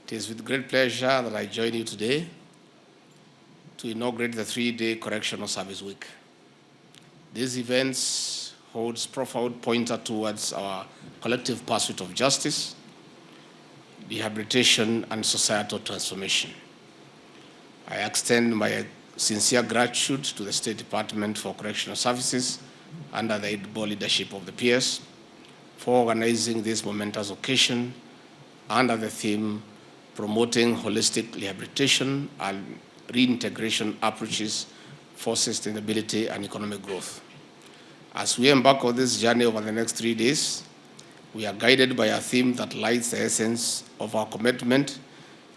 It is with great pleasure that I join you today to inaugurate the 3-day Correctional Service Week. These events holds profound pointer towards our collective pursuit of justice, rehabilitation, and societal transformation. I extend my sincere gratitude to the State Department for Correctional Services under the able leadership of the PS for organizing this momentous occasion under the theme promoting holistic rehabilitation and reintegration approaches for sustainability and economic growth. As we embark on this journey over the next 3 days, we are guided by a theme that lights the essence of our commitment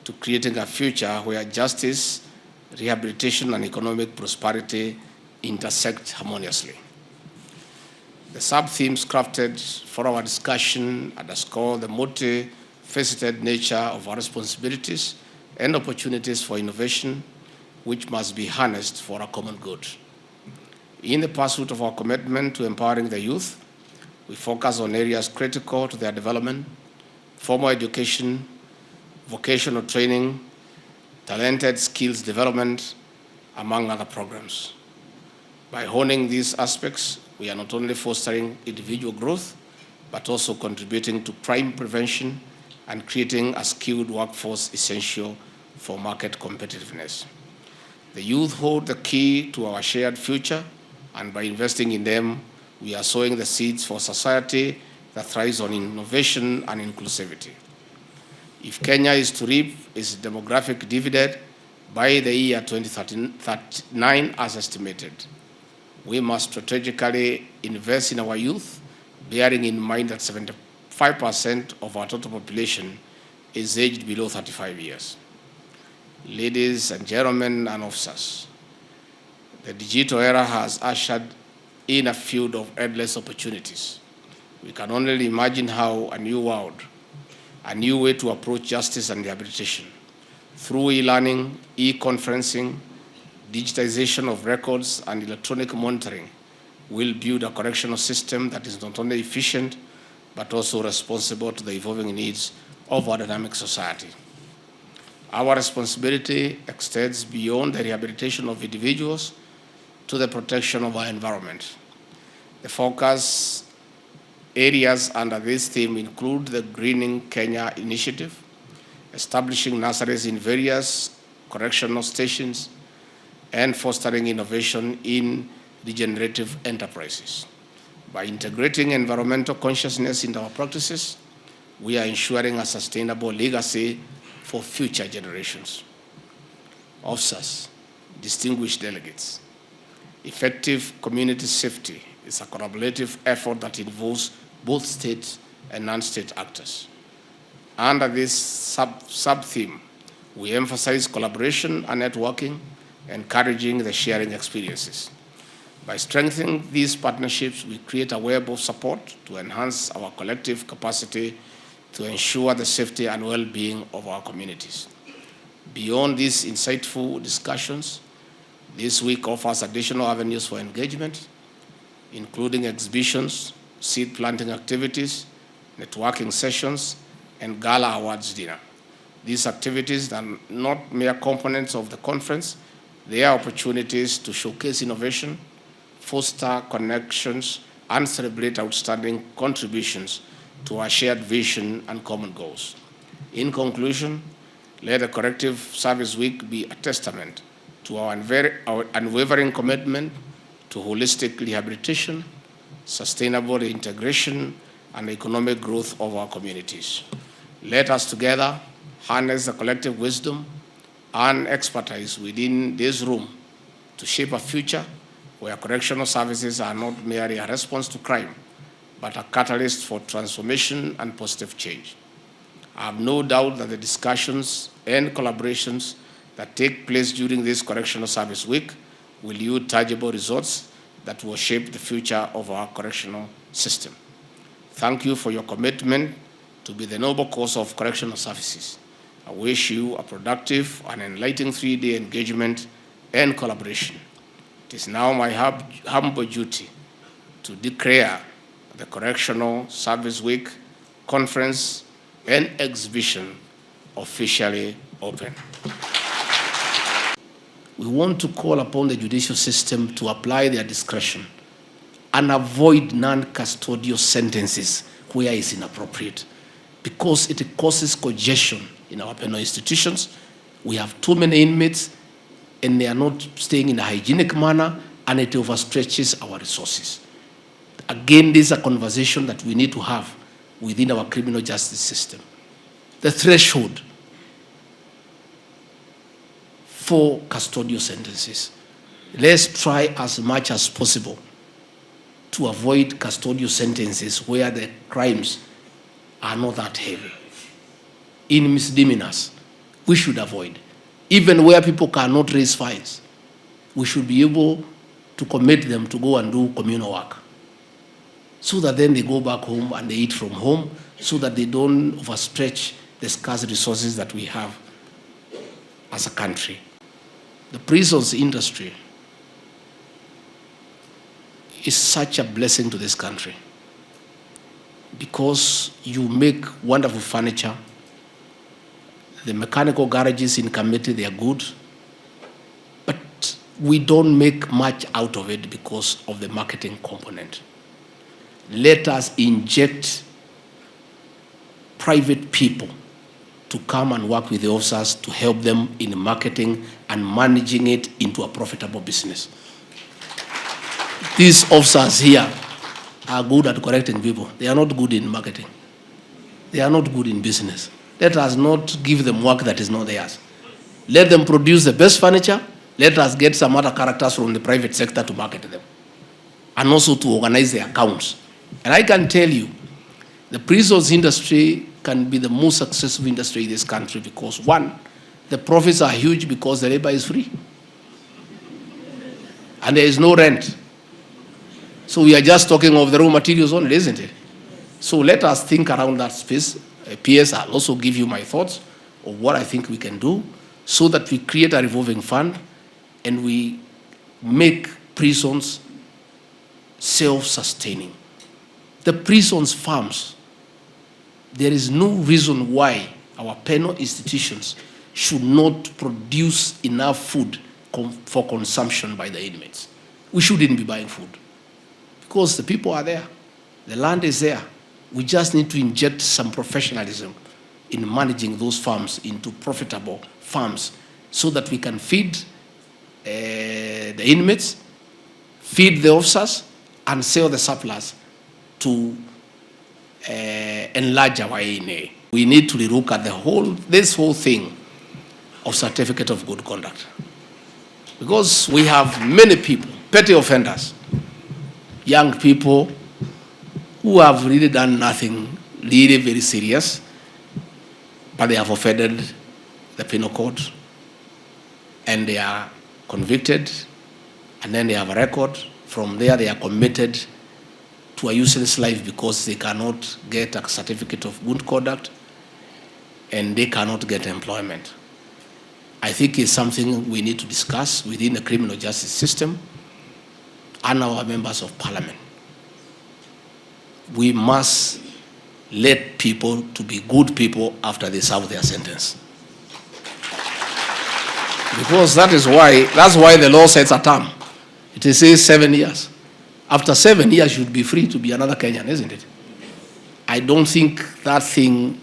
to creating a future where justice, rehabilitation, and economic prosperity intersect harmoniously. The sub-themes crafted for our discussion underscore the multifaceted nature of our responsibilities and opportunities for innovation, which must be harnessed for a common good. In the pursuit of our commitment to empowering the youth, we focus on areas critical to their development: formal education, vocational training, talented skills development, among other programs. By honing these aspects, we are not only fostering individual growth, but also contributing to crime prevention and creating a skilled workforce essential for market competitiveness. The youth hold the key to our shared future, and by investing in them, we are sowing the seeds for society that thrives on innovation and inclusivity. If Kenya is to reap its demographic dividend by the year 2039 as estimated, we must strategically invest in our youth, bearing in mind that 75% of our total population is aged below 35 years. Ladies and gentlemen and officers, the digital era has ushered in a field of endless opportunities. We can only imagine how a new world, a new way to approach justice and rehabilitation through e-learning, e-conferencing, digitization of records, and electronic monitoring will build a correctional system that is not only efficient, but also responsible to the evolving needs of our dynamic society. Our responsibility extends beyond the rehabilitation of individuals to the protection of our environment. The focus areas under this theme include the Greening Kenya initiative, establishing nurseries in various correctional stations, and fostering innovation in regenerative enterprises. By integrating environmental consciousness into our practices, we are ensuring a sustainable legacy for future generations. Officers, distinguished delegates, effective community safety is a collaborative effort that involves both state and non-state actors. Under this sub-theme, we emphasize collaboration and networking, encouraging the sharing experiences. By strengthening these partnerships, we create a web of support to enhance our collective capacity to ensure the safety and well-being of our communities. Beyond these insightful discussions, this week offers additional avenues for engagement, including exhibitions, seed planting activities, networking sessions, and gala awards dinner. These activities are not mere components of the conference. They are opportunities to showcase innovation, foster connections, and celebrate outstanding contributions to our shared vision and common goals. In conclusion, let the Corrective Service Week be a testament to our unwavering commitment to holistic rehabilitation, sustainable reintegration, and economic growth of our communities. Let us together harness the collective wisdom and expertise within this room to shape a future where correctional services are not merely a response to crime, but a catalyst for transformation and positive change. I have no doubt that the discussions and collaborations that take place during this Correctional Service Week will yield tangible results that will shape the future of our correctional system. Thank you for your commitment to be the noble cause of correctional services. I wish you a productive and enlightening 3-day engagement and collaboration. It is now my humble duty to declare the Correctional Service Week Conference and Exhibition officially open. We want to call upon the judicial system to apply their discretion and avoid non-custodial sentences where it's inappropriate, because it causes congestion in our penal institutions. We have too many inmates, and they are not staying in a hygienic manner, and it overstretches our resources. Again, this is a conversation that we need to have within our criminal justice system. The threshold for custodial sentences. Let's try as much as possible to avoid custodial sentences where the crimes are not that heavy. In misdemeanors, we should avoid. Even where people cannot raise fines, we should be able to commit them to go and do communal work, so that then they go back home and they eat from home, so that they don't overstretch the scarce resources that we have as a country. The prisons industry is such a blessing to this country, because you make wonderful furniture. The mechanical garages in Kamiti, they are good, but we don't make much out of it because of the marketing component. Let us inject private people to come and work with the officers to help them in marketing and managing it into a profitable business. These officers here are good at correcting people. They are not good in marketing. They are not good in business. Let us not give them work that is not theirs. Let them produce the best furniture. Let us get some other characters from the private sector to market them, and also to organize their accounts. And I can tell you, the prisons industry can be the most successful industry in this country because, one, the profits are huge because the labor is free. And there is no rent. So we are just talking of the raw materials only, isn't it? So let us think around that space. PS, I'll also give you my thoughts of what I think we can do so that we create a revolving fund and we make prisons self-sustaining. The prisons farms, there is no reason why our penal institutions should not produce enough food for consumption by the inmates. We shouldn't be buying food because the people are there, the land is there. We just need to inject some professionalism in managing those farms into profitable farms so that we can feed the inmates, feed the officers, and sell the surplus to enlarge our ANA. We need to look at this whole thing of certificate of good conduct, because we have many people, petty offenders, young people who have really done nothing really very serious, but they have offended the penal code and they are convicted, and then they have a record. From there they are committed to a useless life because they cannot get a certificate of good conduct and they cannot get employment. I think it's something we need to discuss within the criminal justice system and our members of parliament. We must let people to be good people after they serve their sentence. Because that's why the law sets a term. It says 7 years. After 7 years, you should be free to be another Kenyan, isn't it? I don't think that thing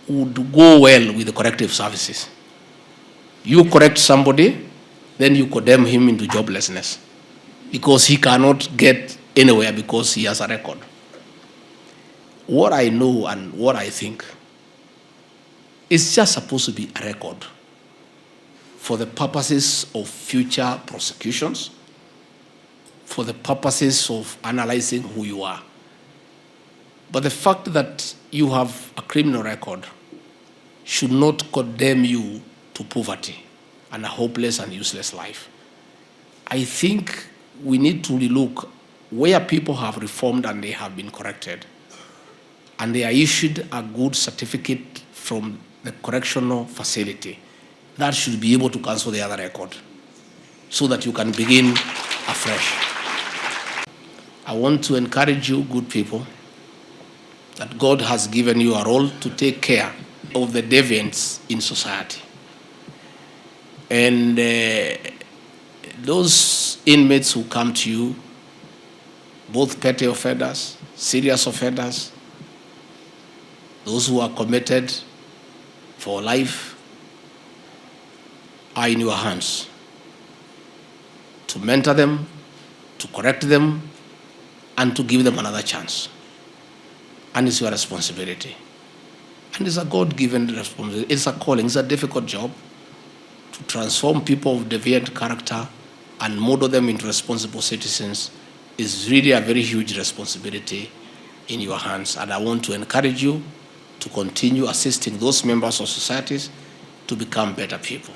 would go well with the corrective services. You correct somebody, then you condemn him into joblessness because he cannot get anywhere because he has a record. What I know and what I think is just supposed to be a record for the purposes of future prosecutions, for the purposes of analyzing who you are. But the fact that you have a criminal record should not condemn you to poverty and a hopeless and useless life. I think we need to relook where people have reformed and they have been corrected, and they are issued a good certificate from the correctional facility. That should be able to cancel the other record so that you can begin afresh. I want to encourage you, good people, that God has given you a role to take care of the deviants in society. And those inmates who come to you, both petty offenders, serious offenders, those who are committed for life, are in your hands to mentor them, to correct them, and to give them another chance. And it's your responsibility. And it's a God-given responsibility. It's a calling. It's a difficult job to transform people of deviant character and model them into responsible citizens. Is really a very huge responsibility in your hands. And I want to encourage you to continue assisting those members of societies to become better people.